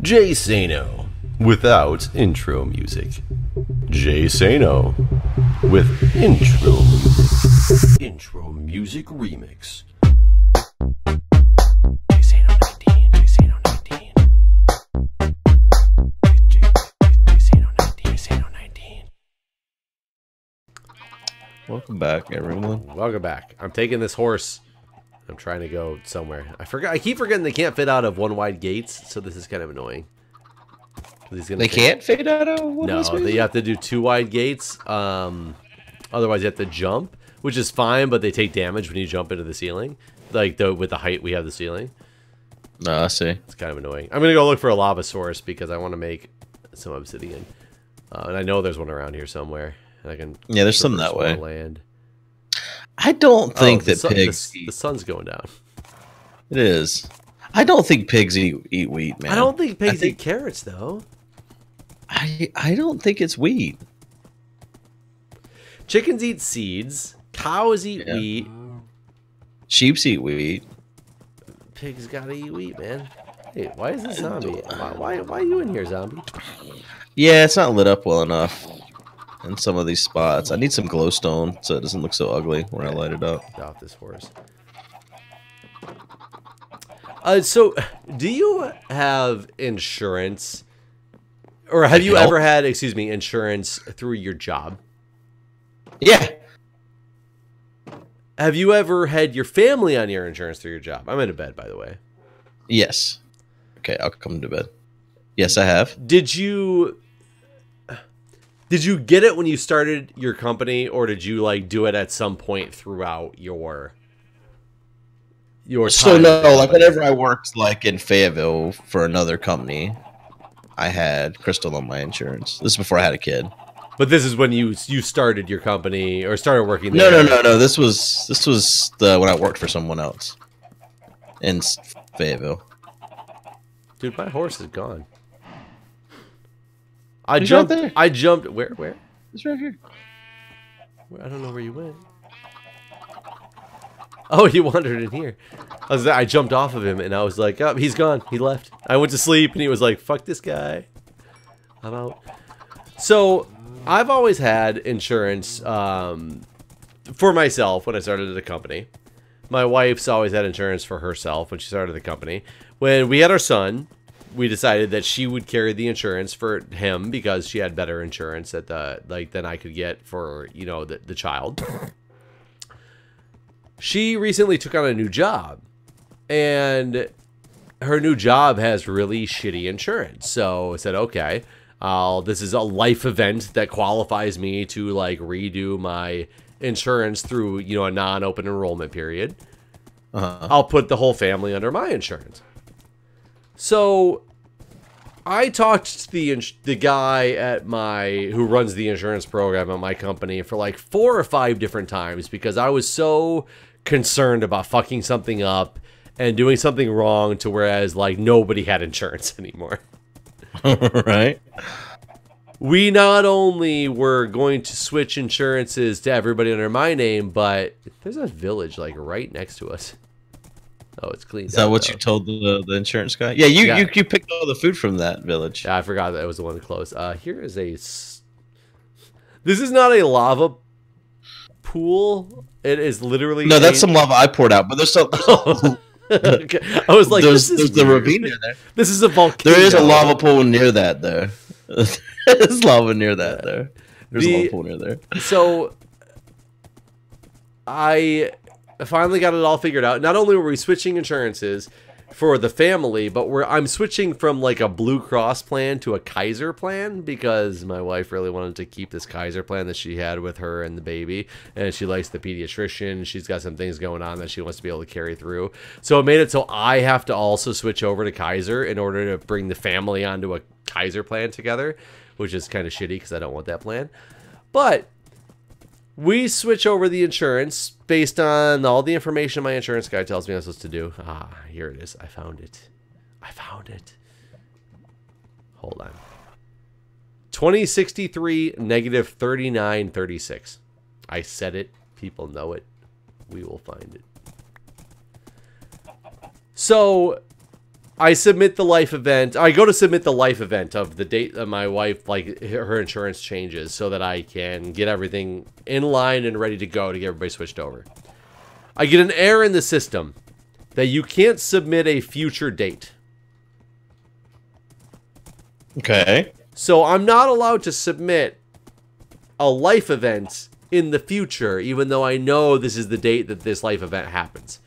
Jay Sano without intro music. Jay Sano with intro music. Intro music remix. Jay Sano 19. Jay Sano 19. Jay Sano 19. Jay Sano 19. Welcome back, everyone. Welcome back. I'm taking this horse. I'm trying to go somewhere. I keep forgetting they can't fit out of one wide gates, so this is kind of annoying. They can't fit out of one No, you have to do 2 wide gates. Otherwise, you have to jump, which is fine, but they take damage when you jump into the ceiling. Like with the height we have the ceiling. No, I see. It's kind of annoying. I'm gonna go look for a lava source because I want to make some obsidian, and I know there's one around here somewhere. And I can. Yeah, there's some that way. Land. I don't think that pigs. The sun's going down. It is. I don't think pigs eat wheat, man. I don't think pigs eat carrots, though. I don't think it's wheat. Chickens eat seeds. Cows eat wheat. Sheeps eat wheat. Pigs gotta eat wheat, man. Hey, why is this zombie? Why are you in here, zombie? Yeah, it's not lit up well enough in some of these spots. I need some glowstone so it doesn't look so ugly when I light it up. Get off this horse. So, do you have insurance, or have you ever had, excuse me, insurance through your job? Yeah. Have you ever had your family on your insurance through your job? I'm in bed, by the way. Yes. Okay, I'll come to bed. Yes, I have. Did you get it when you started your company, or did you like do it at some point throughout your time? So no, like whenever I worked like in Fayetteville for another company, I had Crystal on my insurance. This is before I had a kid. But this is when you started your company or started working there. No. This was when I worked for someone else in Fayetteville. Dude, my horse is gone. I He's jumped. right there. I jumped. Where? It's right here. I don't know where you went. Oh, he wandered in here. I jumped off of him and I was like, oh, he's gone. He left. I went to sleep and he was like, fuck this guy. I'm out. So I've always had insurance for myself when I started the company. My wife's always had insurance for herself when she started the company. When we had our son, we decided that she would carry the insurance for him because she had better insurance at than I could get for, you know, the child. She recently took on a new job, and her new job has really shitty insurance. So I said, okay, this is a life event that qualifies me to like redo my insurance through, you know, a non-open enrollment period. I'll put the whole family under my insurance. So I talked to the guy at who runs the insurance program at my company for like 4 or 5 different times because I was so concerned about fucking something up and doing something wrong to whereas like nobody had insurance anymore. Right. We not only were going to switch insurances to everybody under my name, but there's a village like right next to us. Oh, it's clean. Is that what you told the insurance guy? Yeah, you picked all the food from that village. Yeah, I forgot that was the one that closed. Here is a. This is not a lava pool. It is literally. No, that's some lava I poured out, but there's still. Okay. I was like, there's the ravine near there. This is a volcano. There is a lava pool near that there. There's lava near that there. There's a lava pool near there. So I finally got it all figured out. Not only were we switching insurances for the family, but I'm switching from like a Blue Cross plan to a Kaiser plan because my wife really wanted to keep this Kaiser plan that she had with her and the baby, and she likes the pediatrician. She's got some things going on that she wants to be able to carry through. So it made it so I have to also switch over to Kaiser in order to bring the family onto a Kaiser plan together, which is kind of shitty because I don't want that plan. But we switch over the insurance based on all the information my insurance guy tells me I'm supposed to do. Ah, here it is. I found it. I found it. Hold on. 2063 negative 3936. I said it. People know it. We will find it. So I submit the life event. I go to submit the life event of the date that my wife, like, her insurance changes so that I can get everything in line and ready to go to get everybody switched over. I get an error in the system that you can't submit a future date. Okay. So I'm not allowed to submit a life event in the future, even though I know this is the date that this life event happens.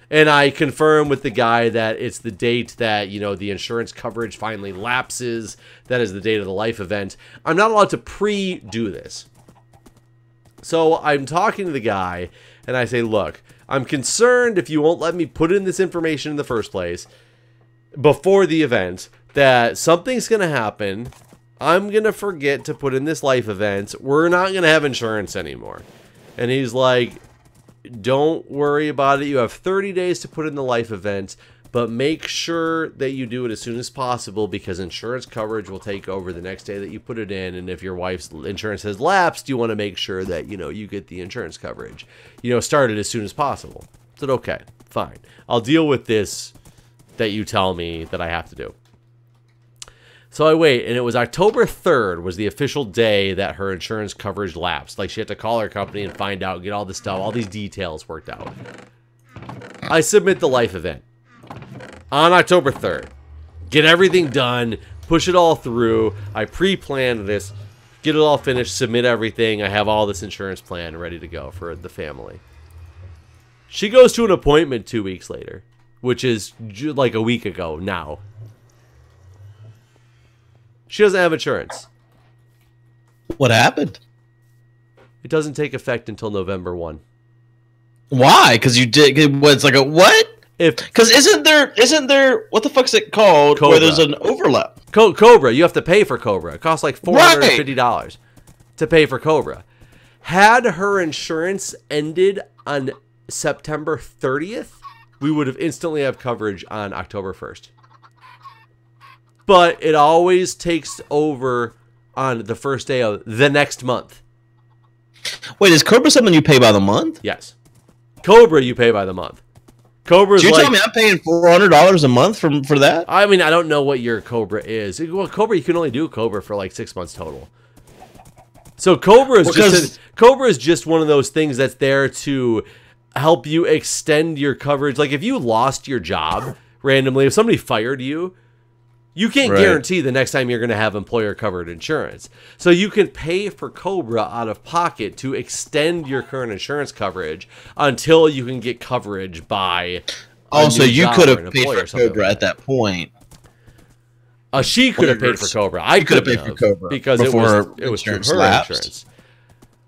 And I confirm with the guy that it's the date that, you know, the insurance coverage finally lapses. That is the date of the life event. I'm not allowed to pre-do this. So I'm talking to the guy, and I say, look, I'm concerned if you won't let me put in this information in the first place before the event, that something's going to happen. I'm going to forget to put in this life event. We're not going to have insurance anymore. And he's like, don't worry about it. You have 30 days to put in the life event, but make sure that you do it as soon as possible because insurance coverage will take over the next day that you put it in. And if your wife's insurance has lapsed, you want to make sure that, you know, you get the insurance coverage, you know, started as soon as possible. I said, okay, fine. I'll deal with this that you tell me that I have to do. So I wait, and it was October 3rd was the official day that her insurance coverage lapsed. Like, she had to call her company and find out, get all this stuff, all these details worked out. I submit the life event on October 3rd. Get everything done, push it all through. I pre-planned this, get it all finished, submit everything. I have all this insurance plan ready to go for the family. She goes to an appointment 2 weeks later, which is like a week ago now. She doesn't have insurance. What happened? It doesn't take effect until November 1. Why? Because you did. It's like a what? Because isn't there what the fuck's it called? Cobra. Where there's an overlap. Cobra. You have to pay for Cobra. It costs like $450 to pay for Cobra. Had her insurance ended on September 30th, we would have instantly have coverage on October 1st. But it always takes over on the first day of the next month. Wait, is Cobra something you pay by the month? Yes. Cobra you pay by the month. Cobra's so you're telling me I'm paying $400 a month for that? I mean, I don't know what your Cobra is. Well, Cobra, you can only do Cobra for like 6 months total. So Cobra is Cobra is just one of those things that's there to help you extend your coverage. Like if you lost your job randomly, if somebody fired you, you can't guarantee the next time you're going to have employer-covered insurance. So you can pay for Cobra out of pocket to extend your current insurance coverage until you can get coverage by so you could have paid for Cobra at that point. She could have paid for Cobra. I could have paid for Cobra because it was through her insurance.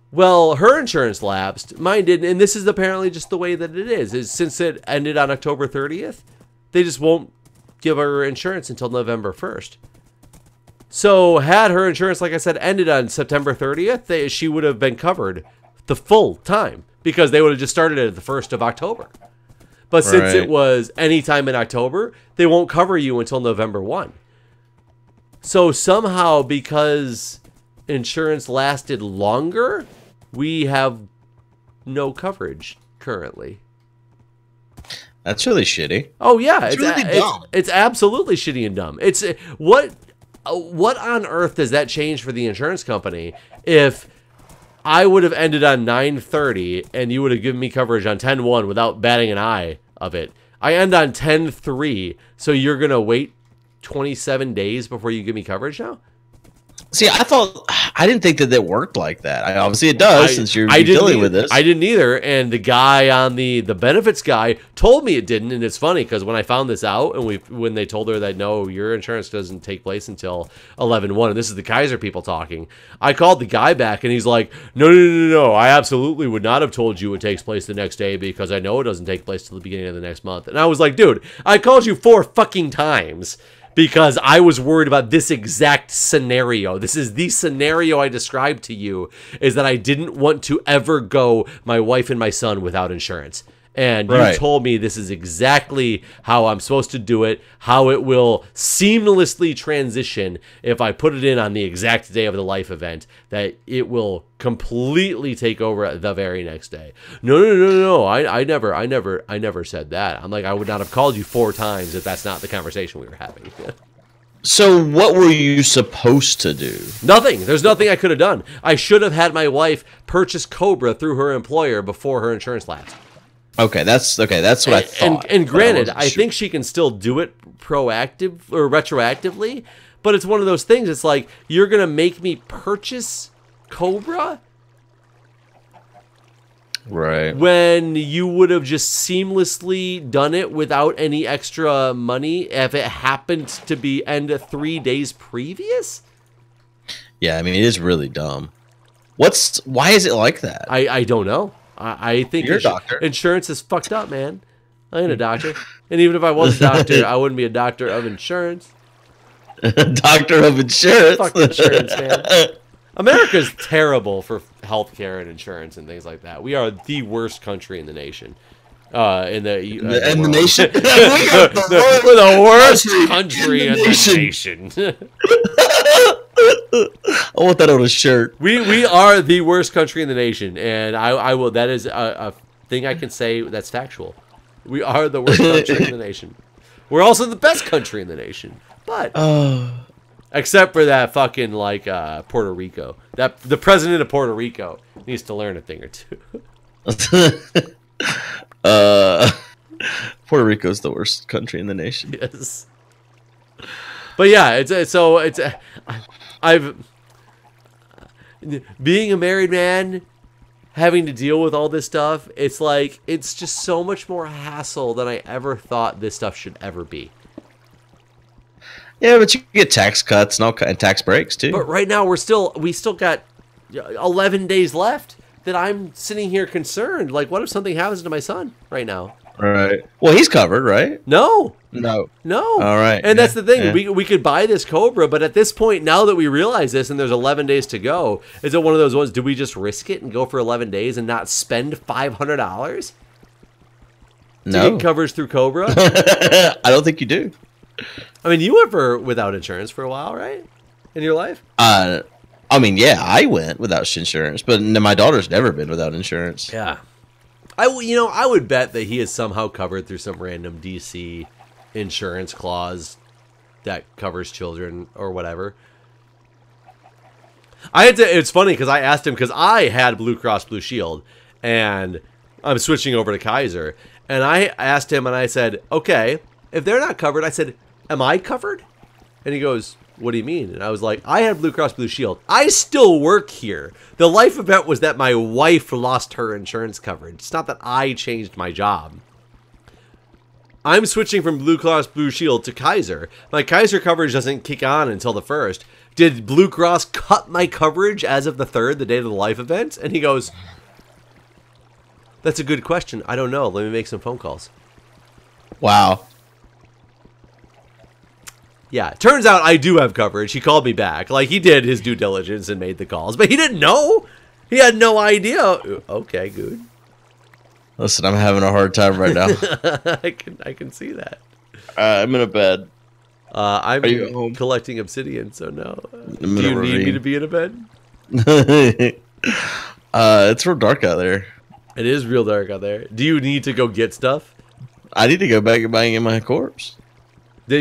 Well, her insurance lapsed. Mine didn't, and this is apparently just the way that it is since it ended on October 30th, they just won't give her insurance until November 1st. So had her insurance, like I said, ended on September 30th, she would have been covered the full time because they would have just started it at the 1st of October. But since it was any time in October, they won't cover you until November 1. So somehow, because insurance lasted longer, we have no coverage currently. That's really shitty. Oh yeah, it's really dumb. It's absolutely shitty and dumb. It's what on earth does that change for the insurance company if I would have ended on 9/30 and you would have given me coverage on 10/1 without batting an eye of it? I end on 10/3, so you're gonna wait 27 days before you give me coverage now? See, I didn't think that worked like that. Obviously it does since you're dealing with this. I didn't either, and the guy on the benefits guy told me it didn't, and it's funny because when I found this out and when they told her that no, your insurance doesn't take place until 11/1, and this is the Kaiser people talking, I called the guy back and he's like, no, I absolutely would not have told you it takes place the next day because I know it doesn't take place till the beginning of the next month. And I was like, dude, I called you 4 fucking times because I was worried about this exact scenario. This is the scenario I described to you, is that I didn't want to ever go my wife and my son without insurance. And you Right. told me this is exactly how I'm supposed to do it, how it will seamlessly transition if I put it in on the exact day of the life event, that it will completely take over the very next day. No. I never said that. I'm like, I would not have called you 4 times if that's not the conversation we were having. So what were you supposed to do? Nothing. There's nothing I could have done. I should have had my wife purchase Cobra through her employer before her insurance lapsed. Okay, that's what I thought. And granted, but I think she can still do it proactive or retroactively, but it's one of those things. It's like, you're gonna make me purchase Cobra right. when you would have just seamlessly done it without any extra money if it happened to be end 3 days previous. Yeah, I mean, it is really dumb. Why is it like that? I don't know. I think You're a doctor. Insurance is fucked up, man. I ain't a doctor. And even if I was a doctor, I wouldn't be a doctor of insurance. Doctor of insurance. Fuck insurance, man. America's terrible for healthcare and insurance and things like that. We are the worst country in the nation. In the nation. We're the worst country in the nation. I want that on a shirt. We are the worst country in the nation, and I will. That is a thing I can say that's factual. We are the worst country in the nation. We're also the best country in the nation, but except for that fucking like Puerto Rico. That the president of Puerto Rico needs to learn a thing or two. Puerto Rico's the worst country in the nation. Yes. But yeah, I've being a married man, having to deal with all this stuff. It's like, it's just so much more hassle than I ever thought this stuff should ever be. Yeah, but you get tax cuts and tax breaks too. But right now we still got 11 days left that I'm sitting here concerned. Like, what if something happens to my son right now? Right. Well, he's covered, right? No. No. All right. And that's the thing. Yeah. We could buy this Cobra, but at this point, now that we realize this and there's 11 days to go, is it one of those ones, do we just risk it and go for 11 days and not spend $500 to get coverage through Cobra? I don't think you do. I mean, you were without insurance for a while, right? In your life? I mean, yeah, I went without insurance, but my daughter's never been without insurance. Yeah. I would bet that he is somehow covered through some random DC insurance clause that covers children or whatever. It's funny because I asked him, because I had Blue Cross Blue Shield and I'm switching over to Kaiser, and I asked him and I said, okay, if they're not covered, I said, am I covered? And he goes, what do you mean? And I was like, I had Blue Cross Blue Shield. I still work here. The life event was that my wife lost her insurance coverage. It's not that I changed my job. I'm switching from Blue Cross Blue Shield to Kaiser. My Kaiser coverage doesn't kick on until the 1st. Did Blue Cross cut my coverage as of the 3rd, the date of the life event? And he goes, that's a good question. I don't know. Let me make some phone calls. Wow. Yeah, turns out I do have coverage. He called me back. Like, he did his due diligence and made the calls, but he didn't know. He had no idea. Okay, good. Listen, I'm having a hard time right now. I can see that. I'm in a bed. I'm Are you at home? collecting obsidian, so no. I'm Do in a you need me ravine. to be in a bed? It's real dark out there. It is real dark out there. Do you need to go get stuff? I need to go back and bang in my corpse.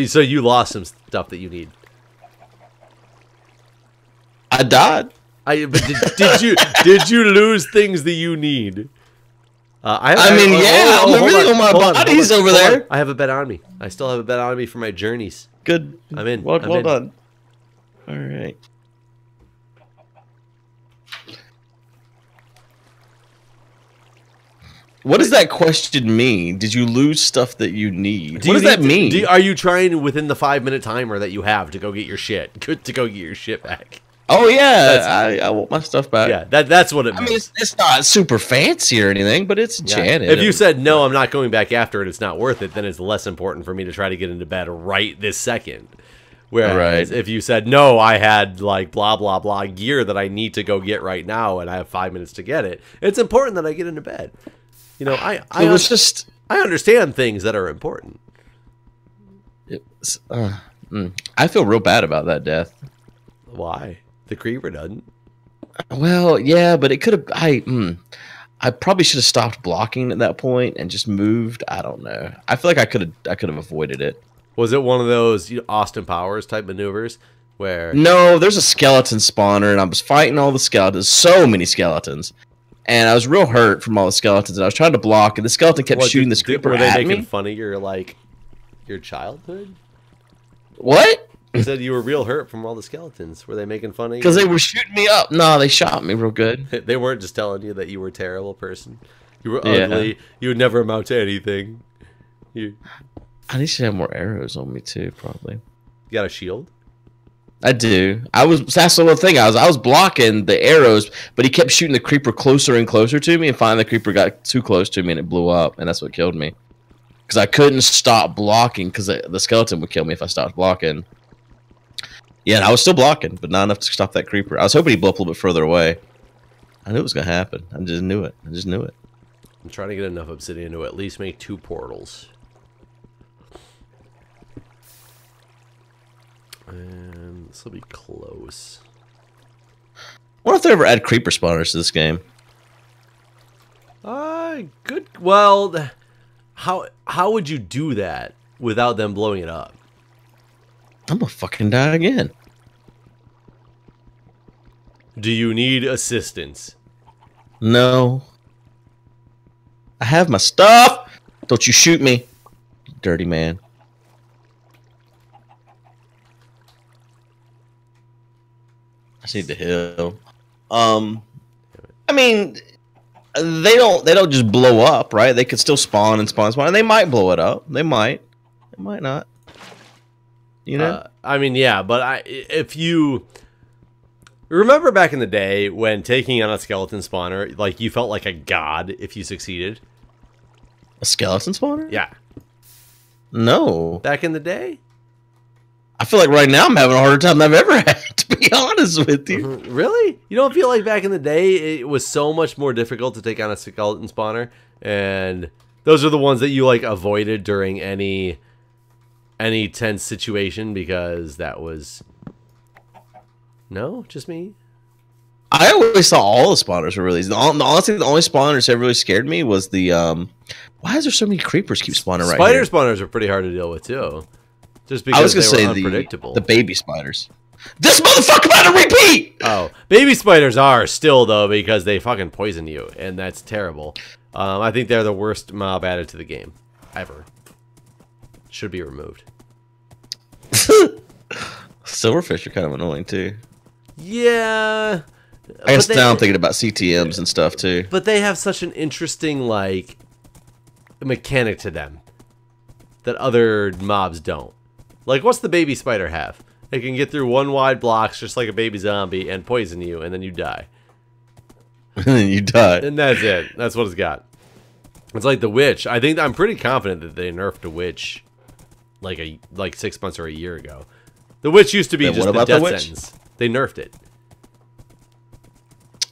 So you lost some stuff that you need. I died. But did you lose things that you need? I'm really on my body's over there. I have a bed on me. I still have a bed on me for my journeys. Good. I'm in. Well I'm in. done. All right. What does that question mean? Did you lose stuff that you need? What does that mean? Are you trying within the 5-minute timer that you have to go get your shit? Good to go get your shit back. Oh yeah, I want my stuff back. Yeah, that's what it means. I mean, it's not super fancy or anything, but it's enchanted. If you said no, I'm not going back after it, it's not worth it, then it's less important for me to try to get into bed right this second. Whereas if you said no, I had like blah blah blah gear that I need to go get right now, and I have 5 minutes to get it, it's important that I get into bed. You know, it was just. I understand things that are important. It was, I feel real bad about that death. Why? The creeper doesn't. Well, yeah, but it could have. I probably should have stopped blocking at that point and just moved. I don't know. I feel like I could have avoided it. Was it one of those Austin Powers type maneuvers where? No, there's a skeleton spawner, and I was fighting all the skeletons. So many skeletons, and I was real hurt from all the skeletons. And I was trying to block, and the skeleton kept shooting this creeper at me. Were they making fun of your childhood? What? You said you were real hurt from all the skeletons. Were they making fun of you? Because they were shooting me up. No, they shot me real good. They weren't just telling you that you were a terrible person. You were ugly. You would never amount to anything. I need to have more arrows on me too, probably. You got a shield? I do. That's the little thing. I was blocking the arrows, but he kept shooting the creeper closer and closer to me, and finally the creeper got too close to me and it blew up, and that's what killed me. Because I couldn't stop blocking because the skeleton would kill me if I stopped blocking. Yeah, and I was still blocking, but not enough to stop that creeper. I was hoping he'd blow up a little bit further away. I knew it was going to happen. I just knew it. I'm trying to get enough obsidian to at least make 2 portals. And this will be close. I wonder if they ever add creeper spawners to this game. Good. Well, how would you do that without them blowing it up? I'm gonna fucking die again. Do you need assistance? No. I have my stuff. Don't you shoot me, you dirty man. I need the hill. I mean, they don't just blow up, right? They could still spawn and spawn and spawn, and they might blow it up. They might not. You know? I mean, yeah, but if you remember back in the day when taking on a skeleton spawner, like you felt like a god if you succeeded. A skeleton spawner? Yeah. No. Back in the day? I feel like right now I'm having a harder time than I've ever had, to be honest with you. Really? You don't feel like back in the day it was so much more difficult to take on a skeleton spawner, and those are the ones that you like avoided during any tense situation because that was... No? Just me? I always thought all the spawners were really... Honestly, the only spawners that really scared me was the... Why is there so many creepers keep spawning right here? Spider spawners are pretty hard to deal with, too. Just because I was gonna they were say unpredictable. the baby spiders. This motherfucker about to repeat! Oh, baby spiders are still, though, because they fucking poison you, and that's terrible. I think they're the worst mob added to the game. Ever. Should be removed. Silverfish are kind of annoying, too. Yeah. I guess now I'm thinking about CTMs and stuff, too. But they have such an interesting, like, mechanic to them that other mobs don't. Like, what's the baby spider have? It can get through one wide blocks just like a baby zombie and poison you, and then you die. And then you die. And that's it. That's what it's got. It's like the witch. I'm pretty confident that they nerfed the witch like 6 months or a year ago. The witch used to be just the death sentence. They nerfed it.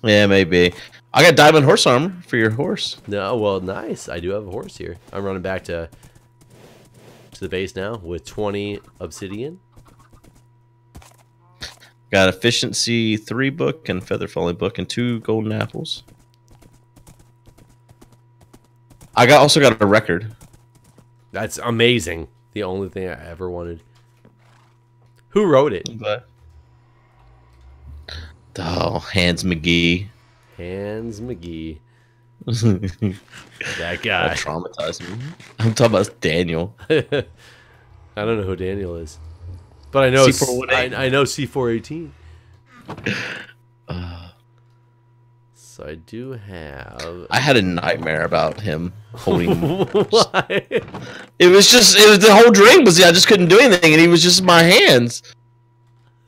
Yeah, maybe. I got diamond horse armor for your horse. No, well, nice. I do have a horse here. I'm running back to the base now with 20 obsidian. Got efficiency 3 book and feather falling book and 2 golden apples. I also got a record. That's amazing. The only thing I ever wanted. Who wrote it? Oh, Hans McGee. Hans McGee. That guy. That traumatized me. I'm talking about Daniel. I don't know who Daniel is, but I know I know C418. So I do have. I had a nightmare about him holding. Why? It was the whole dream was I just couldn't do anything, and he was just in my hands.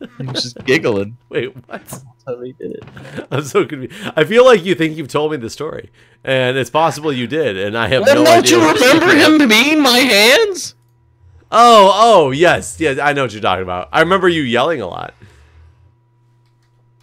He was just giggling. Wait, what? That's how he did it. I'm so confused. I feel like you think you've told me the story, and it's possible you did, and I have no idea. Don't you remember him being my hands? Oh, yes, I know what you're talking about. I remember you yelling a lot.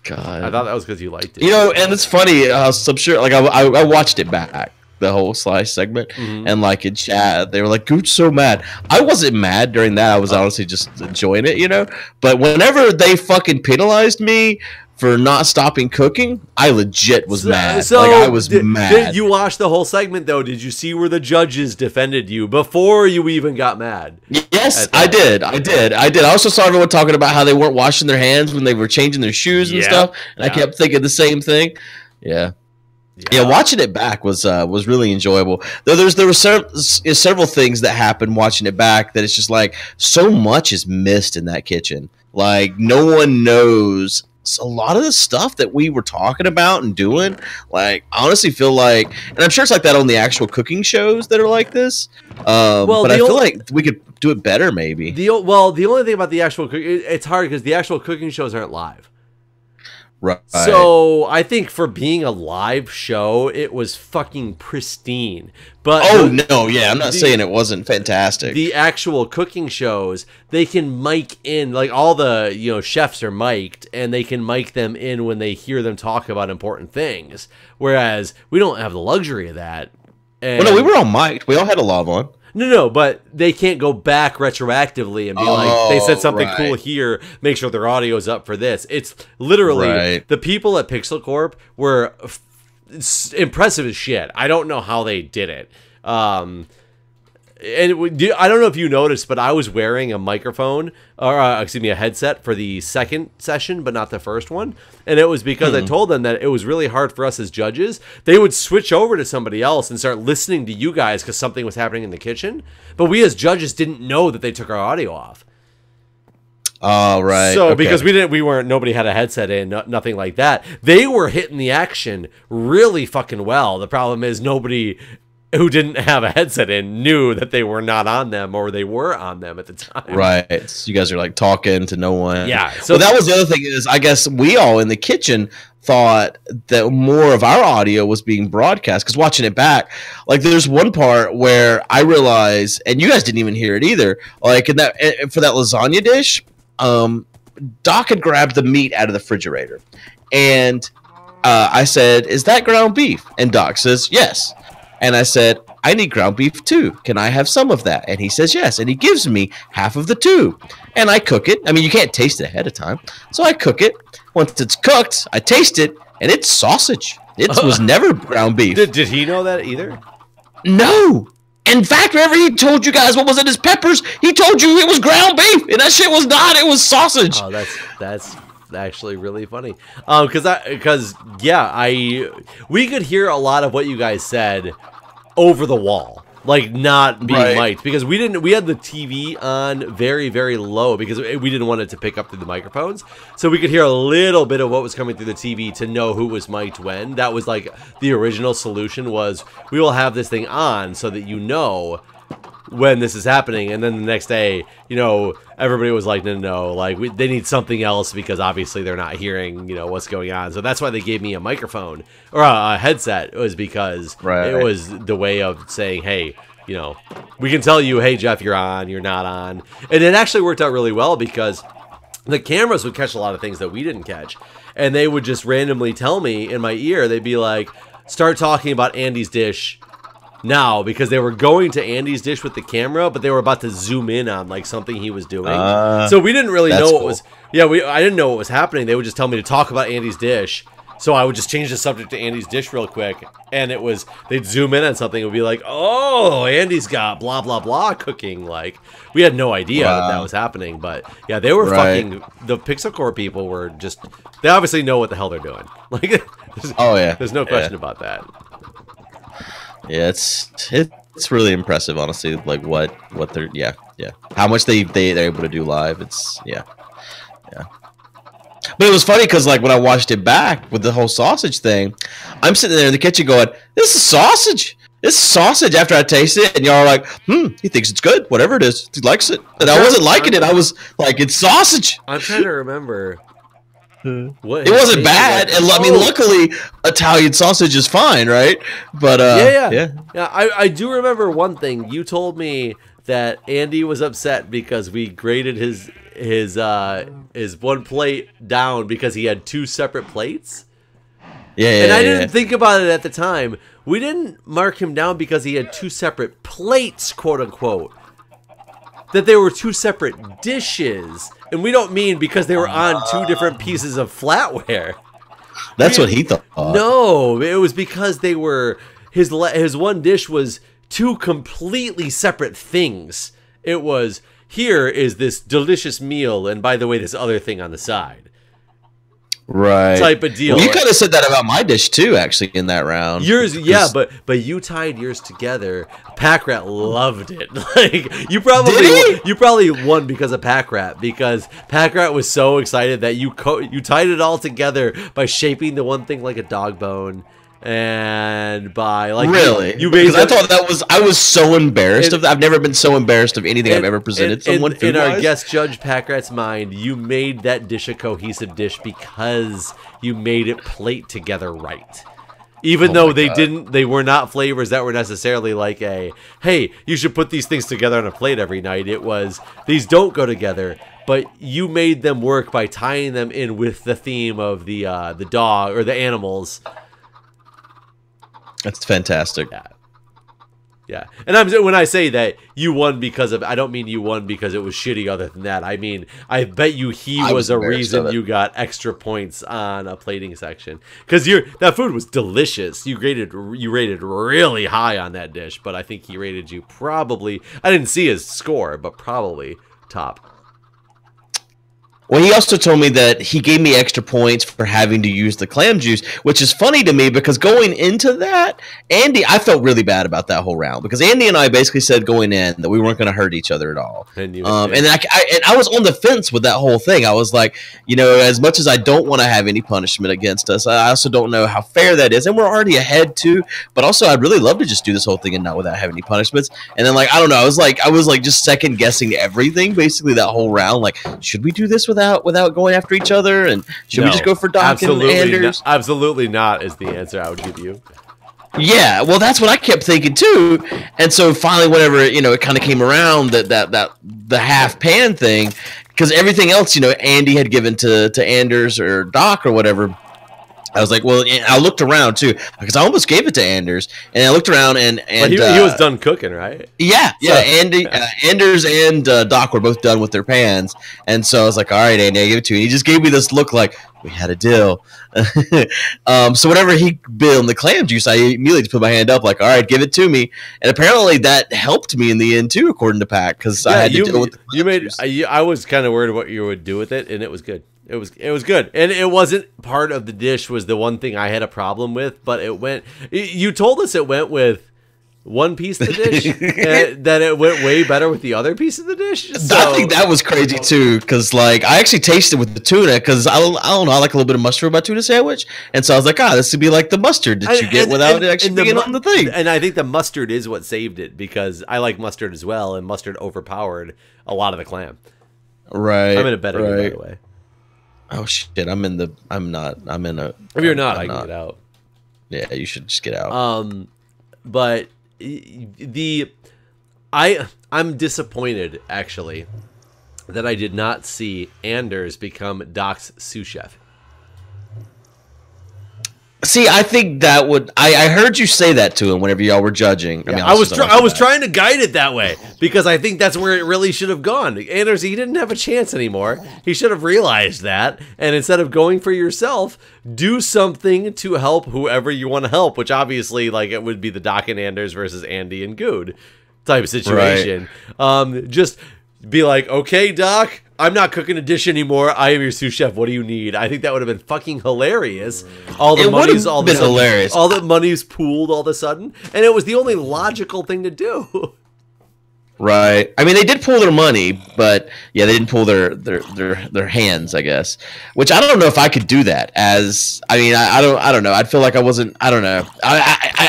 God, I thought that was because you liked it. You know, and it's funny. I'm sure, like I watched it back the whole slice segment, and like in chat they were like, "Gooch so mad." I wasn't mad during that. I was honestly just enjoying it, you know. But whenever they fucking penalized me for not stopping cooking, I legit was mad. Like I was mad. Did you watch the whole segment though? Did you see where the judges defended you before you even got mad? Yes, I did. I also saw everyone talking about how they weren't washing their hands when they were changing their shoes and stuff, and I kept thinking the same thing. Yeah, watching it back was really enjoyable. Though there were several things that happened watching it back that it's just like so much is missed in that kitchen. Like no one knows a lot of the stuff that we were talking about and doing. Like I honestly feel like, and I'm sure it's like that on the actual cooking shows that are like this. But I feel like we could do it better maybe. The only thing about the actual it's hard because the actual cooking shows aren't live. Right. So I think for being a live show, it was fucking pristine. But I'm not saying it wasn't fantastic. The actual cooking shows, they can mic in, like all the chefs are mic'd, and they can mic them in when they hear them talk about important things. Whereas we don't have the luxury of that. And, well, no, we were all mic'd. We all had a lav on. No, but they can't go back retroactively and be like, they said something cool here, make sure their audio's up for this. It's literally, the people at Pixel Corp were impressive as shit. I don't know how they did it. And I don't know if you noticed, but I was wearing a microphone, or a headset for the second session, but not the first one. And it was because I told them that it was really hard for us as judges. They would switch over to somebody else and start listening to you guys because something was happening in the kitchen. But we as judges didn't know that they took our audio off. Oh, right. So because nobody had a headset in, nothing like that. They were hitting the action really fucking well. The problem is nobody who didn't have a headset in knew that they were not on them, or they were on them at the time. Right. So you guys are like talking to no one. Yeah. So that was the other thing is, I guess we all in the kitchen thought that more of our audio was being broadcast, because watching it back, like there's one part where I realized, and you guys didn't even hear it either, like for that lasagna dish, Doc had grabbed the meat out of the refrigerator, and I said, "Is that ground beef?" And Doc says, "Yes." And I said, "I need ground beef too. Can I have some of that?" And he says yes. And he gives me half of the tube. And I cook it. I mean, you can't taste it ahead of time. So I cook it. Once it's cooked, I taste it. And it's sausage. It was never ground beef. Did he know that either? No. In fact, whenever he told you guys what was in his peppers, he told you it was ground beef. And that shit was not. It was sausage. Oh, that's actually really funny. We could hear a lot of what you guys said over the wall, like not being mic'd, because we had the TV on very, very low because we didn't want it to pick up through the microphones, so we could hear a little bit of what was coming through the TV to know who was mic'd when. That was like the original solution, was we will have this thing on so that you know when this is happening. And then the next day, everybody was like, no, like they need something else, because obviously they're not hearing, what's going on. So that's why they gave me a microphone or a headset, was because it was the way of saying, hey, we can tell you, hey, Jeff, you're on, you're not on. And it actually worked out really well, because the cameras would catch a lot of things that we didn't catch. And they would just randomly tell me in my ear, they'd be like, start talking about Andy's dish now, because they were going to Andy's dish with the camera, but they were about to zoom in on like something he was doing. So we didn't really know what was. Yeah, I didn't know what was happening. They would just tell me to talk about Andy's dish, so I would just change the subject to Andy's dish real quick, and they'd zoom in on something. It would be like, oh, Andy's got blah blah blah cooking. Like we had no idea that was happening, but yeah, they were fucking. The Pixel Core people were just. They obviously know what the hell they're doing. Like, there's no question about that. Yeah, it's really impressive, honestly. Like what they're how much they're able to do live. It's yeah. But it was funny because like when I watched it back with the whole sausage thing, I'm sitting there in the kitchen going, "This is sausage. This is sausage." After I taste it, and y'all are like, he thinks it's good. Whatever it is, he likes it. And I wasn't liking it. I was like, "It's sausage." I'm trying to remember. It wasn't bad, and I mean, luckily, Italian sausage is fine, right? But yeah. I do remember one thing. You told me that Andy was upset because we graded his one plate down because he had two separate plates. Yeah, and I didn't think about it at the time. we didn't mark him down because he had 2 separate plates, quote unquote. That they were 2 separate dishes. And we don't mean because they were on 2 different pieces of flatware. That's what he thought. No, it was because they were his one dish was 2 completely separate things. It was, here is this delicious meal, and by the way, this other thing on the side. Right. Type of deal. Well, you kind of said that about my dish too, actually, in that round. Yours, yeah, but you tied yours together. Pack Rat loved it. Like you probably won because of Pack Rat, because Pack Rat was so excited that you tied it all together by shaping the one thing like a dog bone. And by like really, you made I thought I was so embarrassed of that. I've never been so embarrassed of anything I've ever presented someone. In our guest judge Pack Rat's mind, you made that dish a cohesive dish because you made it plate together right. Even though they were not flavors that were necessarily like a, hey, you should put these things together on a plate every night. It was, these don't go together, but you made them work by tying them in with the theme of the dog or the animals. That's fantastic. Yeah. And when I say that you won because of, I don't mean you won because it was shitty other than that. I mean, I bet you he was a reason you got extra points on a plating section. Because that food was delicious. You rated really high on that dish, but I think he rated you probably, I didn't see his score, but probably top. Well, he also told me that he gave me extra points for having to use the clam juice, which is funny to me because going into that, Andy, I felt really bad about that whole round because Andy and I basically said going in that we weren't going to hurt each other at all. And I was on the fence with that whole thing. I was like, you know, as much as I don't want to have any punishment against us, I also don't know how fair that is. And we're already ahead too, but also I'd really love to just do this whole thing and not without having any punishments. And then I don't know, I was like just second guessing everything basically that whole round. Like, should we do this without going after each other, and should we just go for Doc and Anders? Absolutely not is the answer I would give you. Yeah, well, that's what I kept thinking too. And so finally, whenever it kind of came around that the half pan thing, because everything else, Andy had given to Anders or Doc or whatever. I was like, well, I looked around too because I almost gave it to Anders, and I looked around and he was done cooking, right? Yeah. Andy, Anders and Doc were both done with their pans, and so I was like, all right, Andy, I give it to you. And he just gave me this look like we had a deal. So whenever he bit on the clam juice, I immediately just put my hand up, like, all right, give it to me. And apparently that helped me in the end too, according to Pac, because I had to deal with the clam juice. I was kind of worried what you would do with it, and it was good. It was good, and it wasn't part of the dish. Was the one thing I had a problem with, but it went. You told us it went with one piece of the dish, that it went way better with the other piece of the dish. So. I think that was crazy too, because I actually tasted with the tuna, because I don't know, I like a little bit of mustard with my tuna sandwich, and so I was like, this would be like the mustard that you get without it actually being on the thing. And I think the mustard is what saved it, because I like mustard as well, and mustard overpowered a lot of the clam. Right. I'm in a better mood, by the way. Oh shit! I'm in a. If you're not, I can get out. Yeah, you should just get out. But I'm disappointed actually that I did not see Anders become Doc's sous chef. See, I think that would. I heard you say that to him whenever y'all were judging. Yeah, I was trying to guide it that way because I think that's where it really should have gone. Anders, he didn't have a chance anymore. He should have realized that, and instead of going for yourself, do something to help whoever you want to help. Which obviously, it would be the Doc and Anders versus Andy and Guude type of situation. Right. Just be like, okay, Doc, I'm not cooking a dish anymore. I am your sous chef. What do you need? I think that would have been fucking hilarious. All the money's pooled all of a sudden, and it was the only logical thing to do. Right. I mean, they did pull their money, but yeah, they didn't pull their hands, I guess. Which I don't know if I could do that. I don't know. I'd feel like I wasn't. I don't know.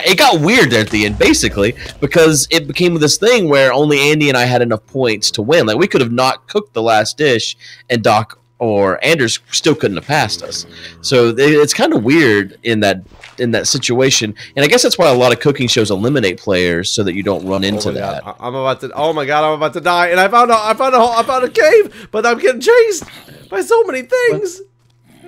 It got weird there at the end, basically, because it became this thing where only Andy and I had enough points to win. Like, we could have not cooked the last dish, and Doc or Anders still couldn't have passed us. So it's kind of weird in that situation, and I guess that's why a lot of cooking shows eliminate players so that you don't run into that. Oh my god, I'm about to die, and I found a cave, but I'm getting chased by so many things.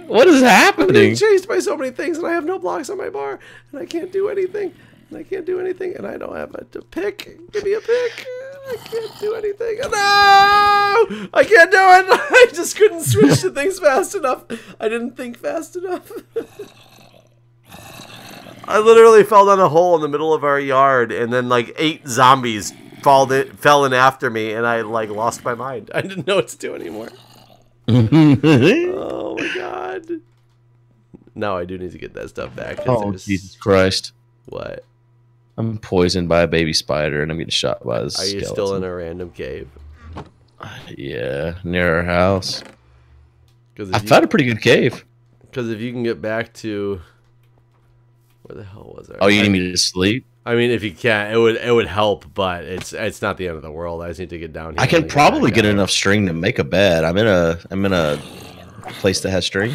What is happening? I'm getting chased by so many things, and I have no blocks on my bar, and I can't do anything. I can't do anything, and I don't have a pick. Give me a pick. I can't do anything. No! I can't do it. I just couldn't switch to things fast enough. I didn't think fast enough. I literally fell down a hole in the middle of our yard, and then like 8 zombies fell in after me, and I like lost my mind. I didn't know what to do anymore. Oh my god. No, I do need to get that stuff back. Oh, Jesus Christ. What? I'm poisoned by a baby spider, and I'm getting shot by this skeleton. Are you still in a random cave? Yeah, near our house. I found a pretty good cave. Because if you can get back to... Where the hell was I? Oh, you need me to sleep? I mean, if you can, it would help, but it's not the end of the world. I just need to get down here. I can probably get enough string to make a bed. I'm in a place that has string.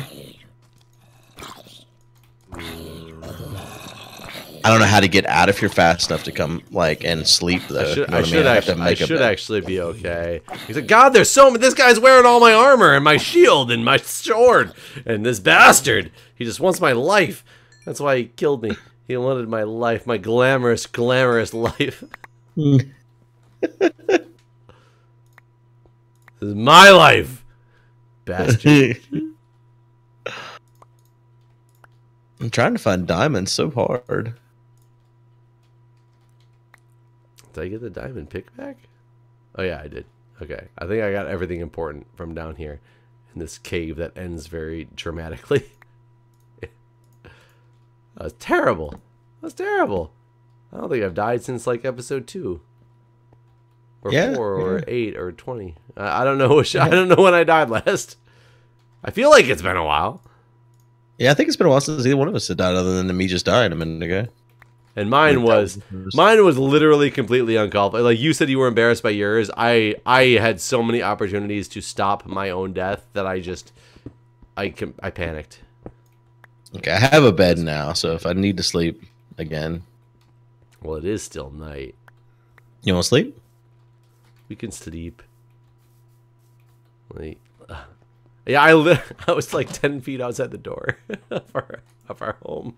I don't know how to get out if you're fast enough to come and sleep though. I should actually be okay. He's like, God, there's so many. This guy's wearing all my armor and my shield and my sword, and this bastard, he just wants my life. That's why he killed me. He wanted my life, my glamorous life. This is my life, bastard. I'm trying to find diamonds so hard. Did I get the diamond pick back? Oh yeah, I did. Okay, I think I got everything important from down here in this cave that ends very dramatically. That was terrible. That was terrible. I don't think I've died since like episode 2, or 4, or 8, or 20. I don't know. I don't know when I died last. I feel like it's been a while. Yeah, I think it's been a while since either one of us had died, other than me just dying a minute ago. And mine was literally completely uncalled for. Like you said, you were embarrassed by yours. I had so many opportunities to stop my own death that I panicked. Okay, I have a bed now, so if I need to sleep again. Well, it is still night. You want to sleep? We can sleep. Wait. Yeah, I was like 10 feet outside the door of our home.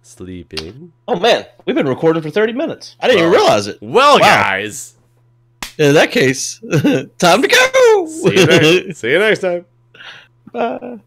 Sleeping. Oh man, we've been recording for 30 minutes. I didn't even realize it. Well, wow. Guys. In that case, time to go. See you next time. Bye.